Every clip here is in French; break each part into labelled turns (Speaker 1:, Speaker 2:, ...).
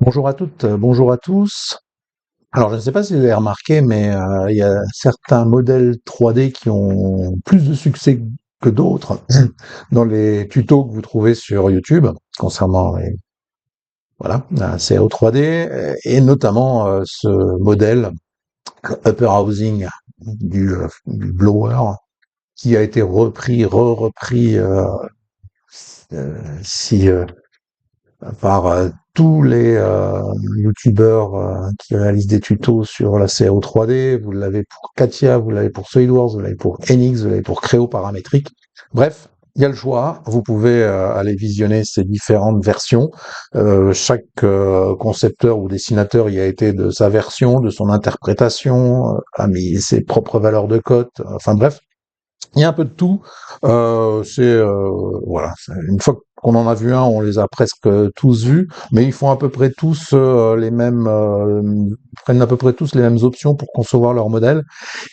Speaker 1: Bonjour à toutes, bonjour à tous. Alors, je ne sais pas si vous avez remarqué, mais il y a certains modèles 3D qui ont plus de succès que d'autres dans les tutos que vous trouvez sur YouTube concernant la CAO 3D et notamment ce modèle Upper Housing du blower qui a été repris, re-repris si par tous les youtubeurs qui réalisent des tutos sur la CAO 3D. Vous l'avez pour Katia, vous l'avez pour SolidWorks, vous l'avez pour Enix, vous l'avez pour Creo Paramétrique. Bref, il y a le choix. Vous pouvez aller visionner ces différentes versions. Chaque concepteur ou dessinateur y a été de sa version, de son interprétation, a mis ses propres valeurs de cote. Enfin bref, il y a un peu de tout. Voilà. Une fois qu'on en a vu un, on les a presque tous vus, mais ils font à peu près tous les mêmes, prennent à peu près tous les mêmes options pour concevoir leur modèle.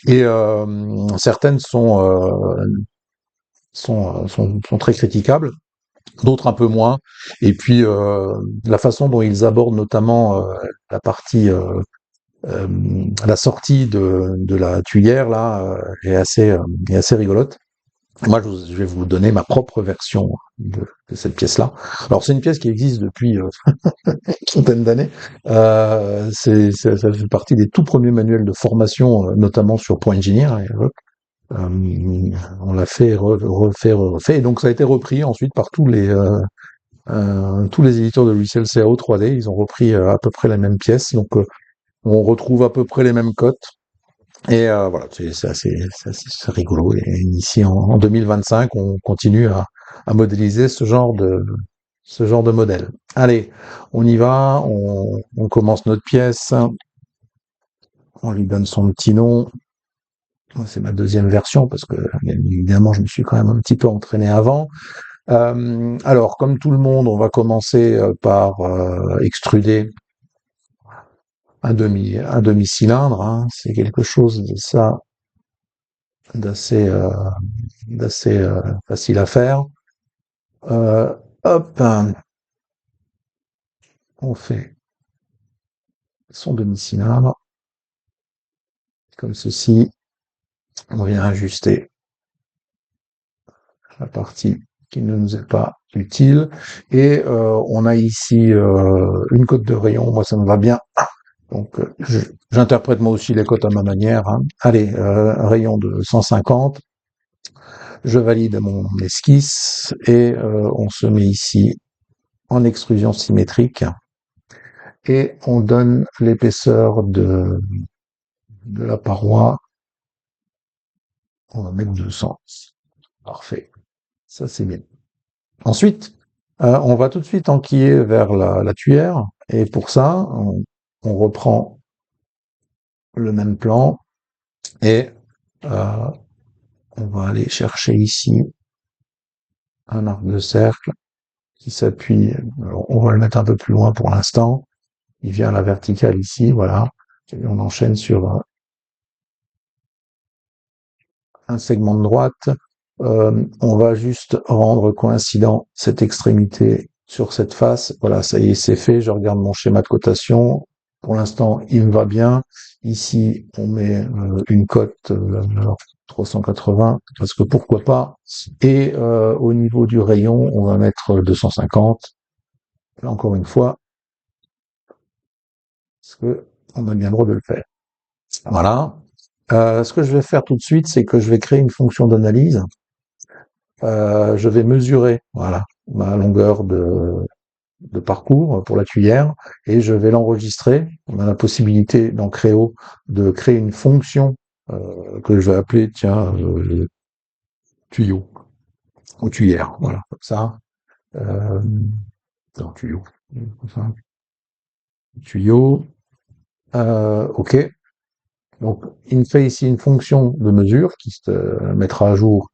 Speaker 1: Et certaines sont très critiquables, d'autres un peu moins. Et puis la façon dont ils abordent notamment la partie euh, la sortie de la tuyère là est assez rigolote. Moi, je vais vous donner ma propre version de cette pièce-là. Alors, c'est une pièce qui existe depuis une quinzaine d'années. Ça fait partie des tout premiers manuels de formation, notamment sur Point Engineer. On l'a fait, refait. Et donc, ça a été repris ensuite par tous les éditeurs de logiciels CAO 3D. Ils ont repris à peu près la même pièce. Donc, on retrouve à peu près les mêmes cotes. Et voilà, c'est rigolo. Et ici, en 2025, on continue à modéliser ce genre de modèle. Allez, on y va, on commence notre pièce, on lui donne son petit nom. C'est ma deuxième version parce que, bien évidemment, je me suis quand même un petit peu entraîné avant. Alors, comme tout le monde, on va commencer par extruder un demi-cylindre. Hein. C'est quelque chose de ça d'assez facile à faire. Hop, on fait son demi-cylindre comme ceci. On vient ajuster la partie qui ne nous est pas utile. Et on a ici une cote de rayon. Moi, ça me va bien. Donc, j'interprète moi aussi les cotes à ma manière. Hein. Allez, rayon de 150. Je valide mon esquisse et on se met ici en extrusion symétrique et on donne l'épaisseur de la paroi. On va mettre 200. Parfait. Ça, c'est bien. Ensuite, on va tout de suite enquiller vers la tuyère. Et pour ça, on reprend le même plan et euh, on va aller chercher ici un arc de cercle qui s'appuie. On va le mettre un peu plus loin pour l'instant. Il vient à la verticale ici, voilà. Et on enchaîne sur un segment de droite. On va juste rendre coïncident cette extrémité sur cette face. Voilà, ça y est, c'est fait. Je regarde mon schéma de cotation. Pour l'instant, il me va bien. Ici, on met une cote 380, parce que pourquoi pas. Et au niveau du rayon, on va mettre 250. Là, encore une fois, parce que on a bien le droit de le faire. Voilà. Ce que je vais faire tout de suite, c'est que je vais créer une fonction d'analyse. Je vais mesurer, voilà, ma longueur de parcours pour la tuyère et je vais l'enregistrer. On a la possibilité dans Creo de créer une fonction que je vais appeler, tiens, tuyau ou tuyère, voilà, comme ça. Euh, non, tuyau, comme ça. Tuyau. OK. Donc, il me fait ici une fonction de mesure qui se mettra à jour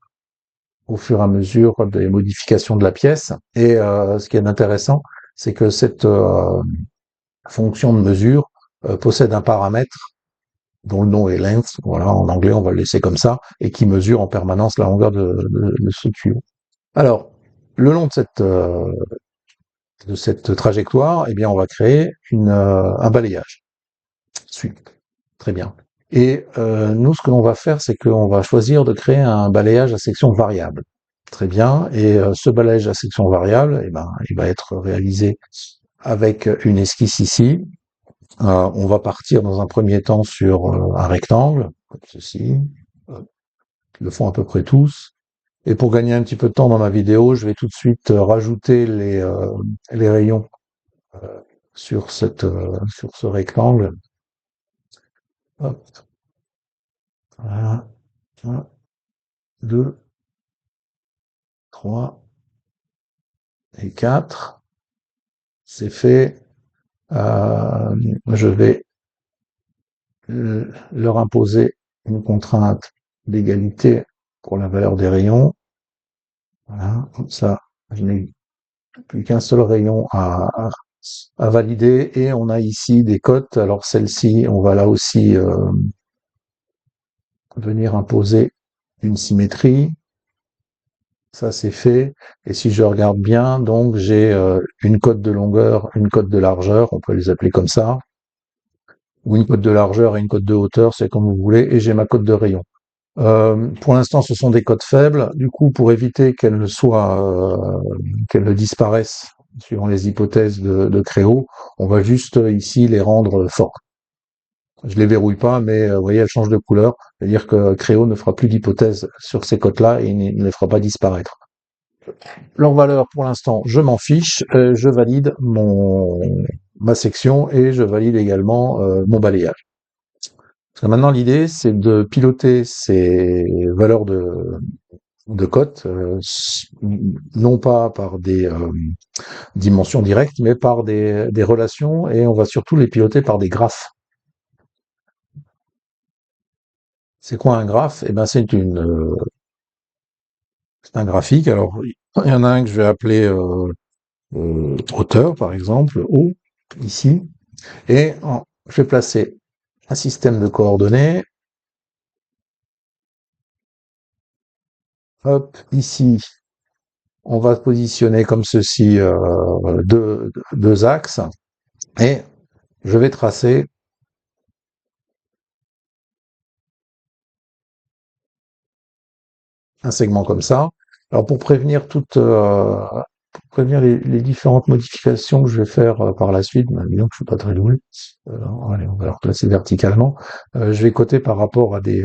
Speaker 1: au fur et à mesure des modifications de la pièce. Et ce qui est intéressant, c'est que cette fonction de mesure possède un paramètre dont le nom est length, voilà, en anglais on va le laisser comme ça, et qui mesure en permanence la longueur de ce tuyau. Alors, le long de de cette trajectoire, eh bien, on va créer un balayage. Suite. Très bien. Et nous, ce que l'on va faire, c'est qu'on va choisir de créer un balayage à section variable. Très bien. Et ce balayage à section variable, eh ben, il va être réalisé avec une esquisse ici. On va partir dans un premier temps sur un rectangle, comme ceci. Ils le font à peu près tous. Et pour gagner un petit peu de temps dans ma vidéo, je vais tout de suite rajouter les rayons sur sur ce rectangle. Hop, voilà. 1, 2, 3 et 4. C'est fait. Je vais leur imposer une contrainte d'égalité pour la valeur des rayons. Voilà, comme ça, je n'ai plus qu'un seul rayon à valider et on a ici des cotes. Alors celle-ci, on va là aussi venir imposer une symétrie. Ça c'est fait. Et si je regarde bien, donc j'ai une cote de longueur, une cote de largeur, on peut les appeler comme ça, ou une cote de largeur et une cote de hauteur, c'est comme vous voulez, et j'ai ma cote de rayon. Pour l'instant, ce sont des cotes faibles. Du coup, pour éviter qu'elles ne disparaissent suivant les hypothèses de Créo, on va juste ici les rendre fortes. Je les verrouille pas, mais vous voyez, elles changent de couleur. C'est-à-dire que Créo ne fera plus d'hypothèses sur ces cotes-là et il ne les fera pas disparaître. Leur valeur, pour l'instant, je m'en fiche. Je valide ma section et je valide également mon balayage. Parce que maintenant, l'idée, c'est de piloter ces valeurs de cotes, non pas par des dimensions directes, mais par des relations, et on va surtout les piloter par des graphes. C'est quoi un graphe? Eh ben, c'est un graphique. Alors, il y en a un que je vais appeler hauteur, par exemple, O, ici, et je vais placer un système de coordonnées. Hop, ici, on va positionner comme ceci deux axes, et je vais tracer un segment comme ça. Alors pour prévenir les différentes modifications que je vais faire par la suite, ben, disons que je suis pas très doué. Allez, on va le replacer verticalement. Je vais coter par rapport à des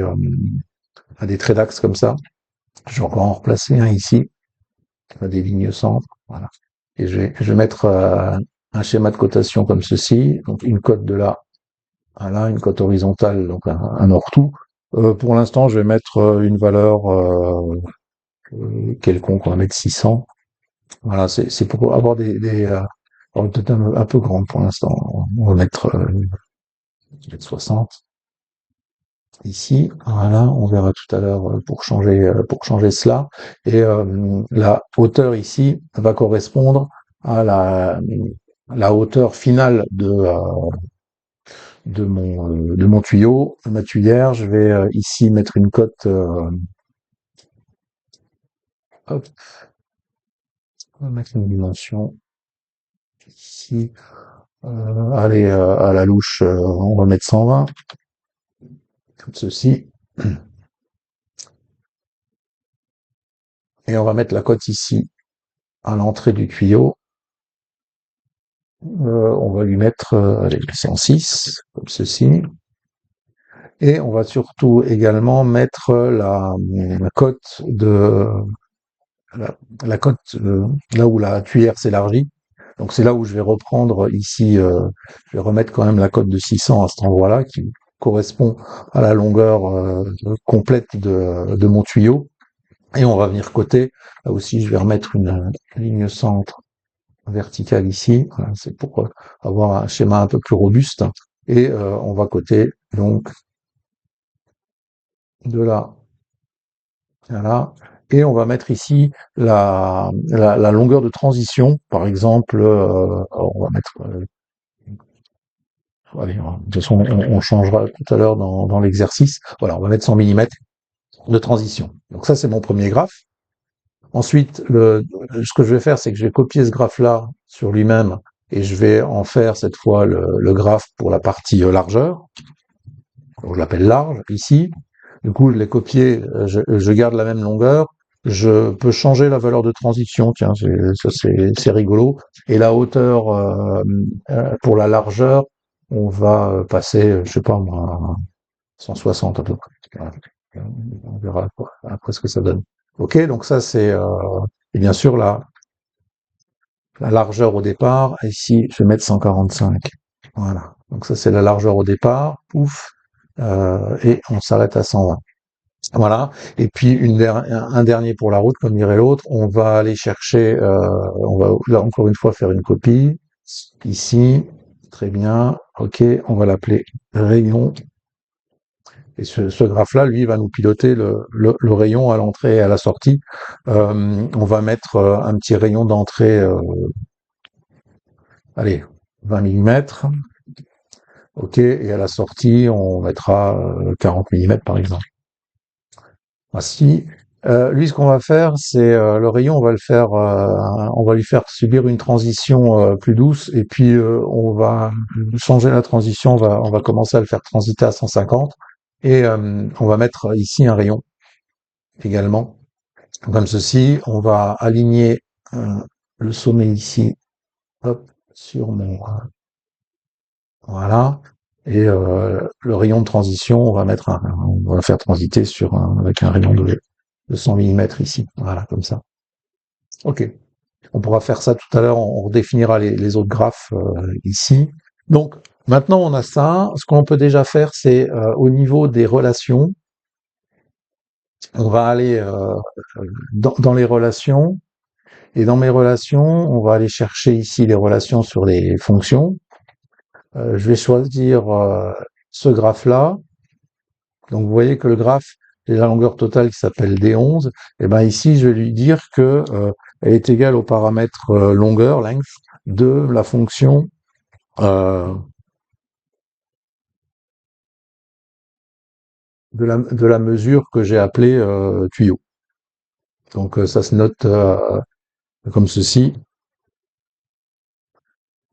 Speaker 1: traits d'axe comme ça. Je vais encore en replacer un ici, à des lignes centres. Voilà. Et je vais mettre un schéma de cotation comme ceci. Donc une cote de là à là, une cote horizontale, donc un hors-tout. Pour l'instant, je vais mettre une valeur quelconque, on va mettre 600. Voilà, c'est pour avoir peut-être un peu grande pour l'instant. On va mettre 60 ici. Voilà, on verra tout à l'heure pour changer cela. Et la hauteur ici va correspondre à la hauteur finale de mon tuyau, de ma tuyère. Je vais ici mettre une cote. Hop, on va mettre une dimension ici. Allez, à la louche, on va mettre 120, comme ceci. Et on va mettre la cote ici, à l'entrée du tuyau. On va lui mettre, allez, 106, comme ceci. Et on va surtout également mettre la cote la cote là où la tuyère s'élargit. Donc c'est là où je vais reprendre ici, je vais remettre quand même la cote de 600 à cet endroit-là, qui correspond à la longueur complète de mon tuyau. Et on va venir coter. Là aussi, je vais remettre une ligne centre verticale ici. Voilà, c'est pour avoir un schéma un peu plus robuste. Et on va coter donc de là à là. Et on va mettre ici la longueur de transition. Par exemple, on va mettre allez, de toute façon, on changera tout à l'heure dans l'exercice. Voilà, on va mettre 100 mm de transition. Donc ça, c'est mon premier graphe. Ensuite, ce que je vais faire, c'est que je vais copier ce graphe-là sur lui-même et je vais en faire cette fois le graphe pour la partie largeur. Je l'appelle large ici. Du coup, je l'ai copié, je garde la même longueur. Je peux changer la valeur de transition, tiens, c'est rigolo. Et la hauteur pour la largeur, on va passer, je sais pas moi, 160 à peu près. Voilà. On verra après ce que ça donne. Ok, donc ça c'est et bien sûr la largeur au départ. Ici, je vais mettre 145. Voilà. Donc ça c'est la largeur au départ. Pouf. Et on s'arrête à 120. Voilà. Et puis un dernier pour la route, comme dirait l'autre. On va aller chercher. On va là encore une fois faire une copie. Ici, très bien. Ok. On va l'appeler rayon. Et ce graphe-là, lui, va nous piloter le rayon à l'entrée et à la sortie. On va mettre un petit rayon d'entrée, allez, 20 mm. OK, et à la sortie, on mettra 40 mm par exemple. Voici. Lui, ce qu'on va faire, c'est le rayon, on va le faire, on va lui faire subir une transition plus douce, et puis on va changer la transition, on va commencer à le faire transiter à 150, et on va mettre ici un rayon également, comme ceci. On va aligner le sommet ici, hop, sur mon voilà, et le rayon de transition, on va faire transiter avec un rayon de 100 mm ici, voilà, comme ça. Ok. On pourra faire ça tout à l'heure, on redéfinira les autres graphes ici. Donc, maintenant on a ça. Ce qu'on peut déjà faire, c'est au niveau des relations, on va aller dans les relations, et dans mes relations, on va aller chercher ici les relations sur les fonctions. Je vais choisir ce graphe-là. Donc vous voyez que le graphe est la longueur totale qui s'appelle D11. Et ben ici, je vais lui dire que elle est égale au paramètre longueur, length, de la fonction euh, de la mesure que j'ai appelée tuyau. Donc ça se note comme ceci.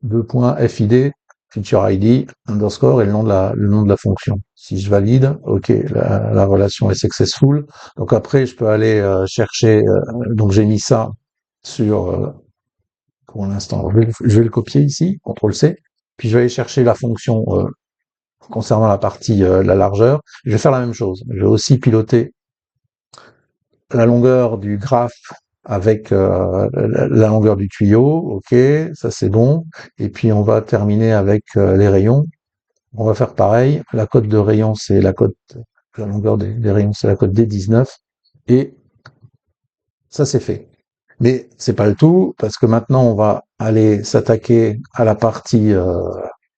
Speaker 1: 2.fid, feature ID, underscore, et le nom de la fonction. Si je valide, ok, la relation est successful. Donc après, je peux aller chercher, donc j'ai mis ça sur, pour l'instant, je vais le copier ici, CTRL C, puis je vais aller chercher la fonction concernant la partie, la largeur. Je vais faire la même chose. Je vais aussi piloter la longueur du graphe avec la longueur du tuyau, ok, ça c'est bon. Et puis on va terminer avec les rayons. On va faire pareil. La cote de rayon, c'est la longueur des rayons, c'est la cote D19. Et ça c'est fait. Mais c'est pas le tout, parce que maintenant on va aller s'attaquer à la partie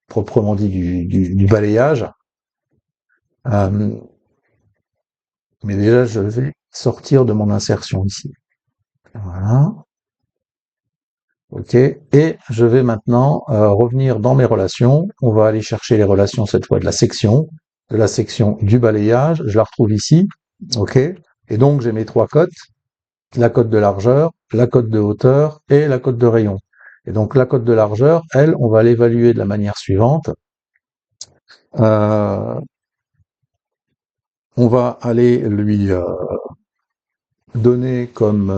Speaker 1: proprement dit du balayage. Euh, mais déjà, je vais sortir de mon insertion ici. Voilà. OK. Et je vais maintenant revenir dans mes relations. On va aller chercher les relations cette fois de la section du balayage. Je la retrouve ici. OK. Et donc j'ai mes trois cotes, la cote de largeur, la cote de hauteur et la cote de rayon. Et donc la cote de largeur, elle, on va l'évaluer de la manière suivante. Euh, on va aller lui donner comme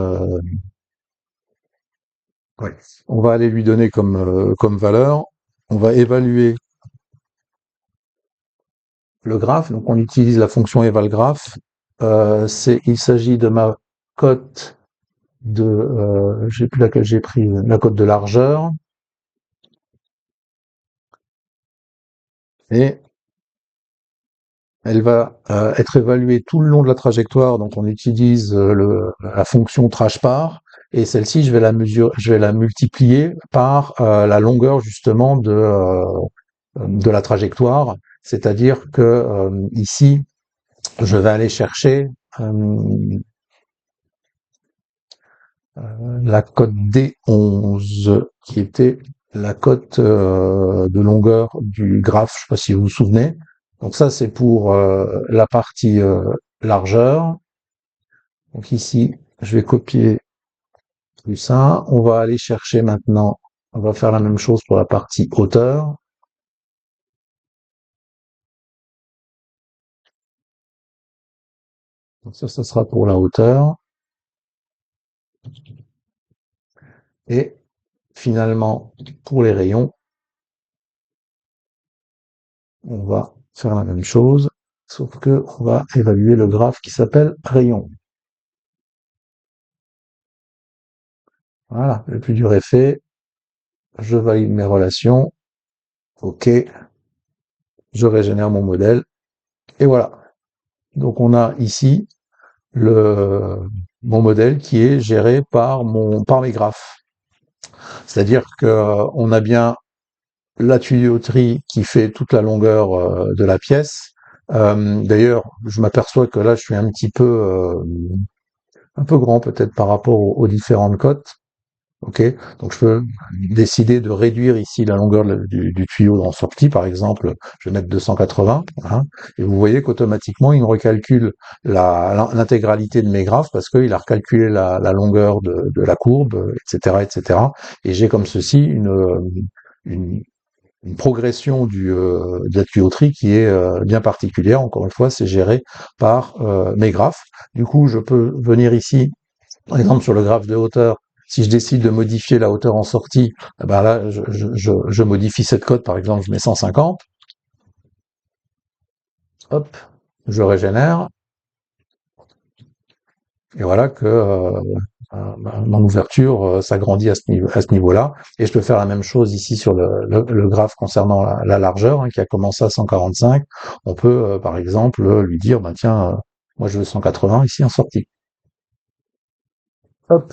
Speaker 1: ouais, on va aller lui donner comme valeur. On va évaluer le graphe, donc on utilise la fonction evalGraph. Il s'agit de ma cote je sais plus laquelle j'ai pris, la cote de largeur, et elle va être évaluée tout le long de la trajectoire. Donc on utilise la fonction trajepar, et celle-ci je vais la multiplier par la longueur justement de la trajectoire, c'est-à-dire que ici je vais aller chercher la cote D11, qui était la cote de longueur du graphe, je ne sais pas si vous vous souvenez. Donc ça, c'est pour la partie largeur. Donc ici, je vais copier Plus ça, on va aller chercher maintenant, on va faire la même chose pour la partie hauteur. Donc ça sera pour la hauteur. Et finalement, pour les rayons, on va faire la même chose, sauf que on va évaluer le graphe qui s'appelle rayon. Voilà, le plus dur est fait. Je valide mes relations. OK. Je régénère mon modèle. Et voilà. Donc on a ici le, mon modèle qui est géré par mes graphes. C'est-à-dire que on a bien la tuyauterie qui fait toute la longueur de la pièce. D'ailleurs, je m'aperçois que là, je suis un peu grand peut-être par rapport aux différentes cotes. Ok, donc je peux décider de réduire ici la longueur du tuyau en sortie, par exemple, je vais mettre 280, hein, et vous voyez qu'automatiquement il me recalcule l'intégralité de mes graphes parce qu'il a recalculé la longueur de la courbe, etc., etc. Et j'ai comme ceci une, une progression de la tuyauterie qui est bien particulière. Encore une fois, c'est géré par mes graphes. Du coup, je peux venir ici, par exemple sur le graphe de hauteur. Si je décide de modifier la hauteur en sortie, eh ben là, je modifie cette cote. Par exemple, je mets 150. Hop, je régénère. Et voilà que mon ouverture s'agrandit à ce niveau-là. Et je peux faire la même chose ici sur le graphe concernant la largeur, hein, qui a commencé à 145. On peut, par exemple, lui dire, ben tiens, moi je veux 180 ici en sortie. Hop.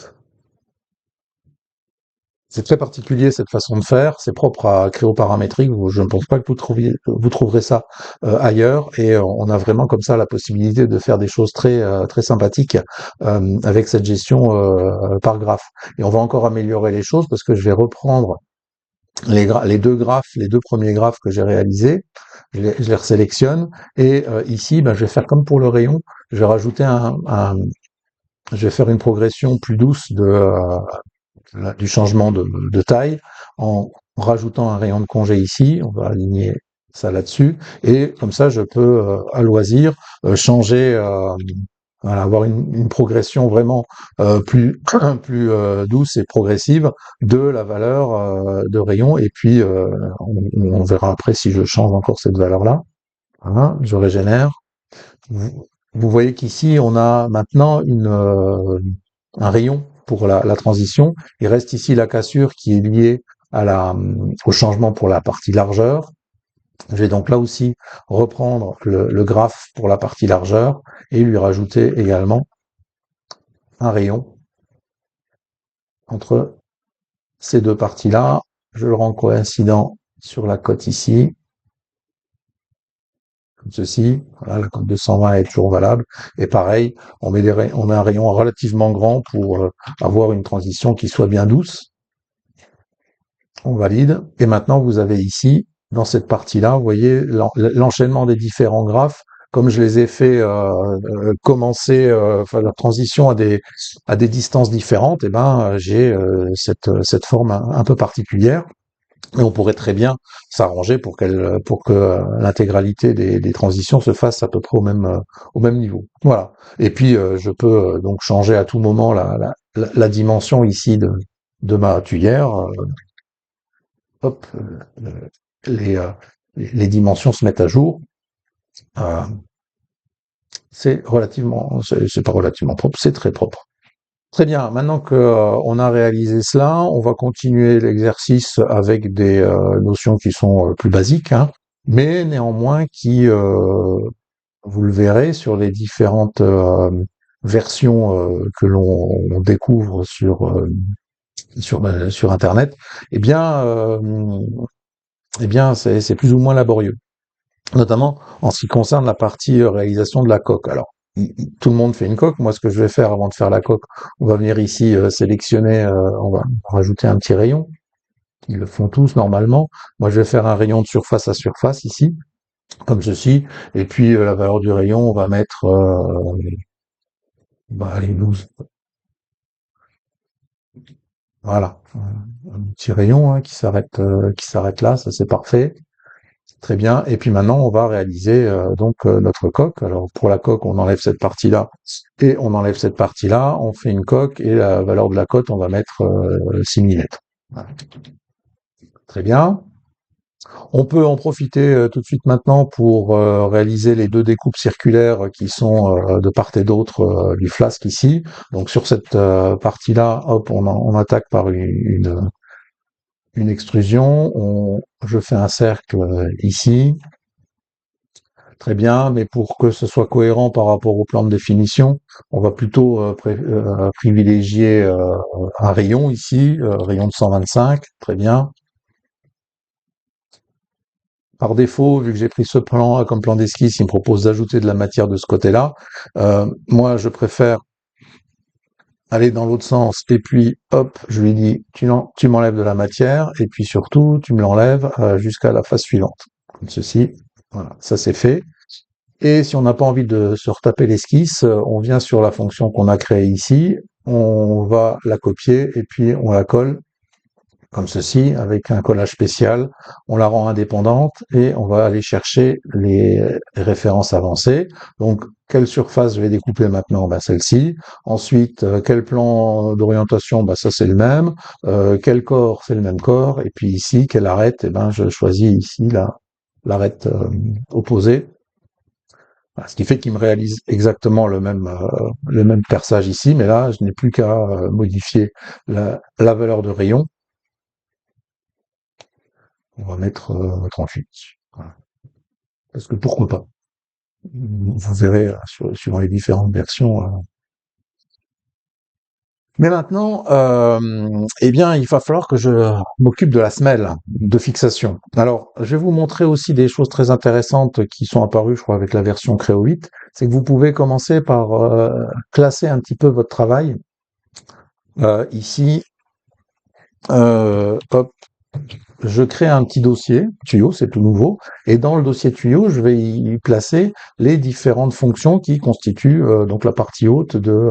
Speaker 1: C'est très particulier cette façon de faire, c'est propre à Creo Paramétrique, je ne pense pas que vous trouverez ça ailleurs, et on a vraiment comme ça la possibilité de faire des choses très sympathiques avec cette gestion par graphe. Et on va encore améliorer les choses parce que je vais reprendre les deux graphes, les deux premiers graphes que j'ai réalisés, je les resélectionne, et ici, ben, je vais faire comme pour le rayon, je vais rajouter je vais faire une progression plus douce du changement de taille en rajoutant un rayon de congé ici. On va aligner ça là-dessus. Et comme ça, je peux, à loisir, changer, voilà, avoir une progression vraiment plus douce et progressive de la valeur de rayon. Et puis, on verra après si je change encore cette valeur-là. Voilà, je régénère. Vous voyez qu'ici, on a maintenant un rayon pour la transition. Il reste ici la cassure qui est liée au changement pour la partie largeur. Je vais donc là aussi reprendre le graphe pour la partie largeur et lui rajouter également un rayon entre ces deux parties-là. Je le rends coïncident sur la cote ici, comme ceci. Voilà, la cote de 120 est toujours valable. Et pareil, on met un rayon relativement grand pour avoir une transition qui soit bien douce. On valide. Et maintenant, vous avez ici, dans cette partie-là, vous voyez l'enchaînement des différents graphes. Comme je les ai fait commencer, enfin, la transition à des distances différentes, et ben j'ai cette forme un peu particulière. Et on pourrait très bien s'arranger pour que l'intégralité des transitions se fasse à peu près au même niveau. Voilà. Et puis je peux donc changer à tout moment la dimension ici de ma tuyère. Hop, les, euh, les dimensions se mettent à jour. Euh, c'est pas relativement propre, c'est très propre. Très bien. Maintenant que on a réalisé cela, on va continuer l'exercice avec des notions qui sont plus basiques, hein, mais néanmoins qui, vous le verrez, sur les différentes versions que l'on découvre sur Internet, eh bien, c'est plus ou moins laborieux, notamment en ce qui concerne la partie réalisation de la coque. Alors, tout le monde fait une coque. Moi, ce que je vais faire avant de faire la coque, on va venir ici sélectionner, on va rajouter un petit rayon. Ils le font tous normalement. Moi, je vais faire un rayon de surface à surface ici, comme ceci. Et puis, la valeur du rayon, on va mettre allez, 12. Voilà, un petit rayon hein, qui s'arrête là, ça c'est parfait. Très bien. Et puis maintenant, on va réaliser notre coque. Alors pour la coque, on enlève cette partie-là et on enlève cette partie-là. On fait une coque et la valeur de la cote, on va mettre 6 millimètres. Voilà. Très bien. On peut en profiter tout de suite maintenant pour réaliser les deux découpes circulaires qui sont de part et d'autre du flasque ici. Donc sur cette partie-là, hop, on attaque par une extrusion. Je fais un cercle ici. Très bien, mais pour que ce soit cohérent par rapport au plan de définition, on va plutôt privilégier un rayon ici, rayon de 125. Très bien. Par défaut, vu que j'ai pris ce plan comme plan d'esquisse, il me propose d'ajouter de la matière de ce côté-là. Moi, je préfère aller dans l'autre sens et puis hop, je lui dis tu m'enlèves de la matière et puis surtout tu me l'enlèves jusqu'à la phase suivante. Comme ceci. Voilà, ça c'est fait. Et si on n'a pas envie de se retaper l'esquisse, on vient sur la fonction qu'on a créée ici, on va la copier et puis on la colle comme ceci, avec un collage spécial. On la rend indépendante et on va aller chercher les références avancées. Donc, quelle surface je vais découper maintenant? Ben, celle-ci. Ensuite, quel plan d'orientation? Ben, ça, c'est le même. Quel corps? C'est le même corps. Et puis ici, quelle arête? Eh ben, je choisis ici l'arête opposée. Voilà, ce qui fait qu'il me réalise exactement le même perçage ici, mais là, je n'ai plus qu'à modifier la valeur de rayon. On va mettre 38. Voilà. Parce que pourquoi pas? Vous verrez suivant les différentes versions. Mais maintenant, eh bien, il va falloir que je m'occupe de la semelle de fixation. Alors, je vais vous montrer aussi des choses très intéressantes qui sont apparues, je crois, avec la version Creo 8. C'est que vous pouvez commencer par classer un petit peu votre travail. Ici, hop, je crée un petit dossier tuyau, c'est tout nouveau, et dans le dossier tuyau, je vais y placer les différentes fonctions qui constituent donc la partie haute de.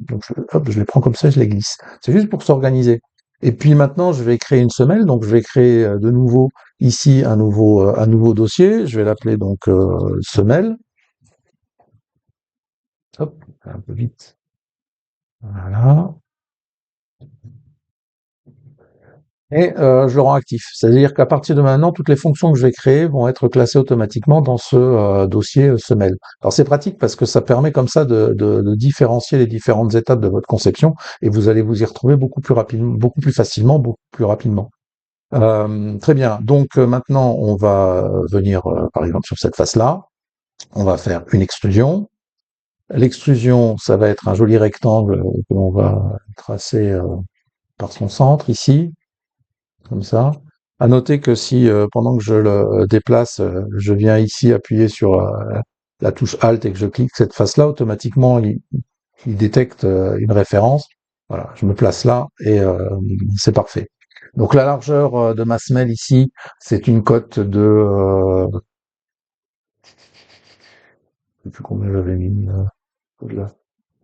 Speaker 1: Donc hop, je les prends comme ça, je les glisse. C'est juste pour s'organiser. Et puis maintenant, je vais créer une semelle, donc je vais créer de nouveau ici un nouveau dossier. Je vais l'appeler donc semelle. Hop, un peu vite. Voilà. Et je le rends actif. C'est-à-dire qu'à partir de maintenant, toutes les fonctions que je vais créer vont être classées automatiquement dans ce dossier semelle. Alors c'est pratique parce que ça permet comme ça de différencier les différentes étapes de votre conception et vous allez vous y retrouver beaucoup plus rapidement, beaucoup plus facilement, beaucoup plus rapidement. Très bien. Donc maintenant, on va venir, par exemple, sur cette face-là. On va faire une extrusion. L'extrusion, ça va être un joli rectangle que l'on va tracer par son centre ici. Comme ça. À noter que si pendant que je le déplace, je viens ici appuyer sur la touche Alt et que je clique cette face-là, automatiquement il détecte une référence. Voilà, je me place là et c'est parfait. Donc la largeur de ma semelle ici, c'est une cote de, je sais plus combien j'avais mis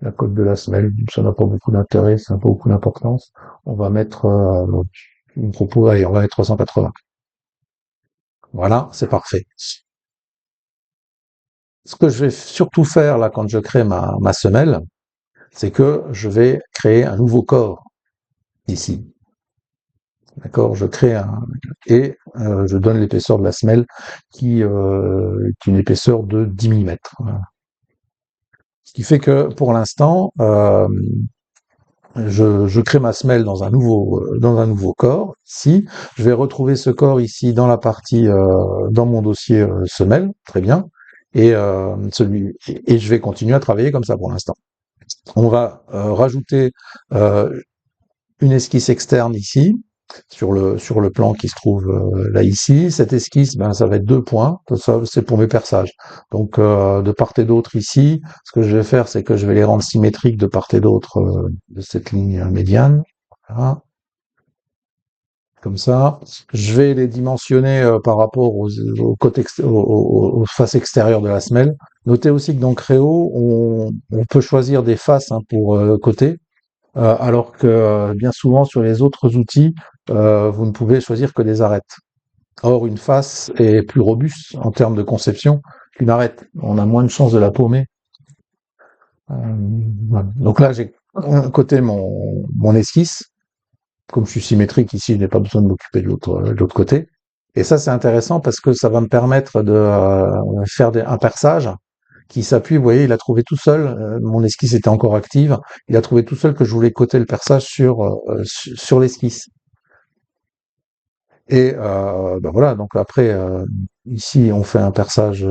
Speaker 1: la cote de la semelle. Ça n'a pas beaucoup d'intérêt, ça n'a pas beaucoup d'importance. On va mettre, une propos, allez, on va mettre 380. Voilà, c'est parfait. Ce que je vais surtout faire là quand je crée ma semelle, c'est que je vais créer un nouveau corps ici. D'accord, je crée un et je donne l'épaisseur de la semelle qui est une épaisseur de 10 millimètres. Voilà. Ce qui fait que pour l'instant, je crée ma semelle dans un nouveau corps. Ici, je vais retrouver ce corps ici dans la partie dans mon dossier semelle, très bien. Et et je vais continuer à travailler comme ça pour l'instant. On va rajouter une esquisse externe ici, sur le plan qui se trouve là ici. Cette esquisse, ben, ça va être 2 points, ça c'est pour mes perçages. Donc de part et d'autre ici, ce que je vais faire, c'est que je vais les rendre symétriques de part et d'autre de cette ligne médiane. Voilà, comme ça. Je vais les dimensionner par rapport aux faces extérieures de la semelle. Notez aussi que dans Creo, on peut choisir des faces hein, pour côté. alors que bien souvent sur les autres outils, vous ne pouvez choisir que des arêtes. Or, une face est plus robuste en termes de conception qu'une arête. On a moins de chances de la paumer. Euh, voilà. Donc là, j'ai un côté mon esquisse. Comme je suis symétrique ici, je n'ai pas besoin de m'occuper de l'autre côté. Et ça, c'est intéressant parce que ça va me permettre de faire un perçage qui s'appuie. Vous voyez, il a trouvé tout seul. Mon esquisse était encore active. Il a trouvé tout seul que je voulais coter le perçage sur l'esquisse. Et ben voilà. Donc après, ici, on fait un perçage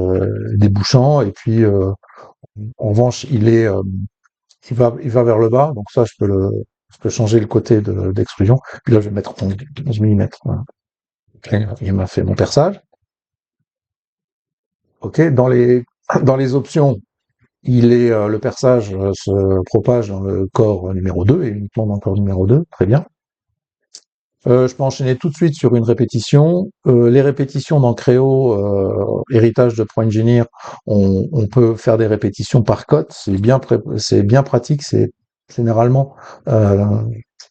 Speaker 1: débouchant. Et puis, en revanche, il va vers le bas. Donc ça, je peux changer le côté d'extrusion. Puis là, je vais mettre 11 mm. Voilà. Et il m'a fait mon perçage. OK. Dans les options, le perçage se propage dans le corps numéro 2 et uniquement dans le corps numéro 2. Très bien. Je peux enchaîner tout de suite sur une répétition. Les répétitions dans Creo, héritage de ProEngineer, on peut faire des répétitions par code. C'est bien pratique. C'est généralement euh,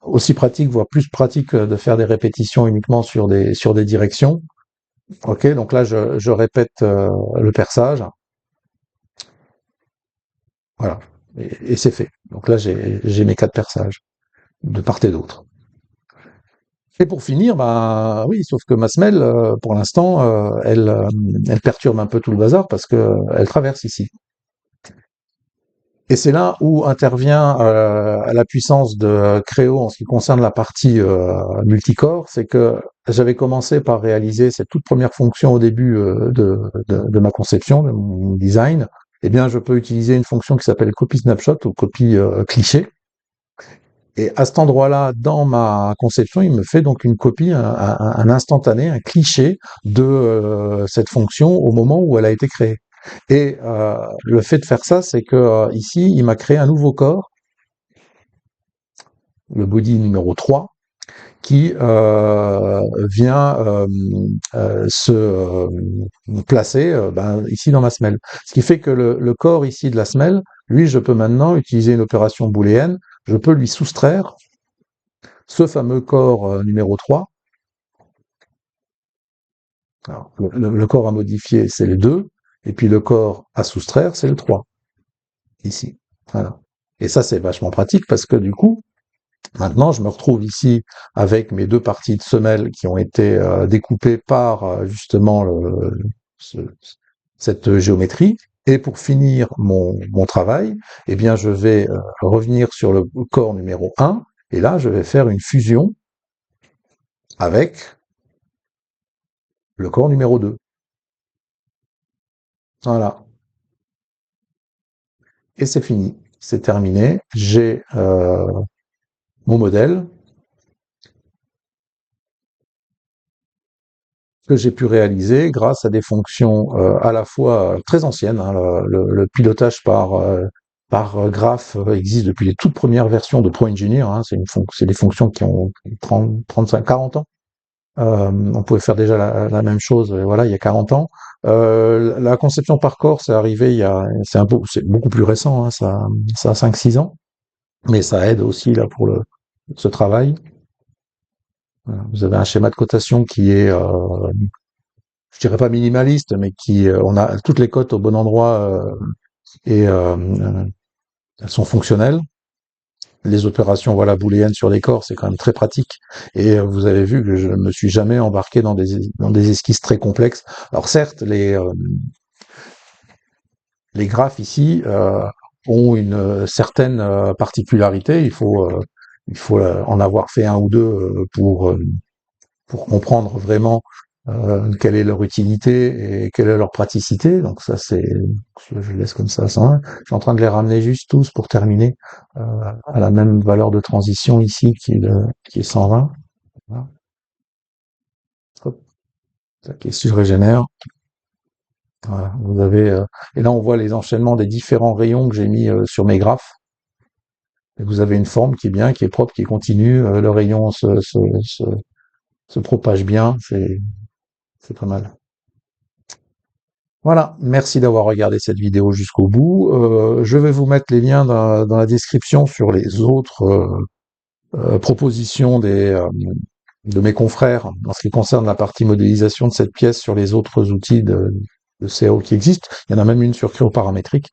Speaker 1: aussi pratique, voire plus pratique de faire des répétitions uniquement sur des directions. Ok, donc là je répète le perçage, voilà, et c'est fait. Donc là j'ai mes quatre perçages de part et d'autre. Et pour finir, bah oui, sauf que ma semelle, pour l'instant, elle perturbe un peu tout le bazar parce que elle traverse ici. Et c'est là où intervient la puissance de Creo en ce qui concerne la partie multicore, c'est que j'avais commencé par réaliser cette toute première fonction au début de ma conception, de mon design. Eh bien, je peux utiliser une fonction qui s'appelle copy snapshot ou copie cliché. Et à cet endroit-là, dans ma conception, il me fait donc une copie, un instantané, un cliché de cette fonction au moment où elle a été créée. Et le fait de faire ça, c'est que ici, il m'a créé un nouveau corps, le body numéro 3, qui vient se placer ben, ici dans ma semelle. Ce qui fait que le corps ici de la semelle, lui, je peux maintenant utiliser une opération booléenne, je peux lui soustraire ce fameux corps numéro 3. Alors, le corps à modifier, c'est le 2, et puis le corps à soustraire, c'est le 3, ici. Voilà. Et ça, c'est vachement pratique parce que du coup, maintenant, je me retrouve ici avec mes deux parties de semelle qui ont été découpées par justement ce- cette géométrie. Et pour finir mon travail, eh bien, je vais revenir sur le corps numéro 1, et là, je vais faire une fusion avec le corps numéro 2. Voilà. Et c'est fini. C'est terminé. J'ai mon modèle que j'ai pu réaliser grâce à des fonctions à la fois très anciennes. Hein, le pilotage par graphe existe depuis les toutes premières versions de ProEngineer. Hein, c'est des fonctions qui ont 30, 35, 40 ans. On pouvait faire déjà la même chose, voilà, il y a 40 ans. La conception par corps, c'est arrivé c'est beaucoup plus récent, hein, ça a 5-6 ans, mais ça aide aussi là pour ce travail. Voilà. Vous avez un schéma de cotation qui est je dirais pas minimaliste, mais on a toutes les cotes au bon endroit et elles sont fonctionnelles. Les opérations, voilà, booléennes sur les corps, c'est quand même très pratique. Et vous avez vu que je ne me suis jamais embarqué dans des esquisses très complexes. Alors certes, les graphes ici ont une certaine particularité. Il faut en avoir fait un ou deux pour comprendre vraiment quelle est leur utilité et quelle est leur praticité. Donc ça, je laisse comme ça. Je suis en train de les ramener juste tous pour terminer à la même valeur de transition ici qui est 120. Voilà. Hop, tac, et si je régénère, voilà, vous avez et là on voit les enchaînements des différents rayons que j'ai mis sur mes graphes. Et vous avez une forme qui est bien, qui est propre, qui continue. Le rayon se propage bien. C'est pas mal. Voilà, merci d'avoir regardé cette vidéo jusqu'au bout. Je vais vous mettre les liens dans la description sur les autres propositions de mes confrères en ce qui concerne la partie modélisation de cette pièce sur les autres outils de CAO qui existent. Il y en a même une sur cryoparamétrique.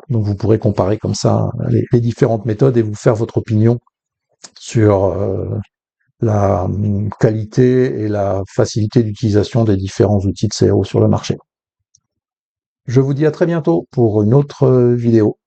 Speaker 1: Donc vous pourrez comparer comme ça les différentes méthodes et vous faire votre opinion sur la qualité et la facilité d'utilisation des différents outils de CAO sur le marché. Je vous dis à très bientôt pour une autre vidéo.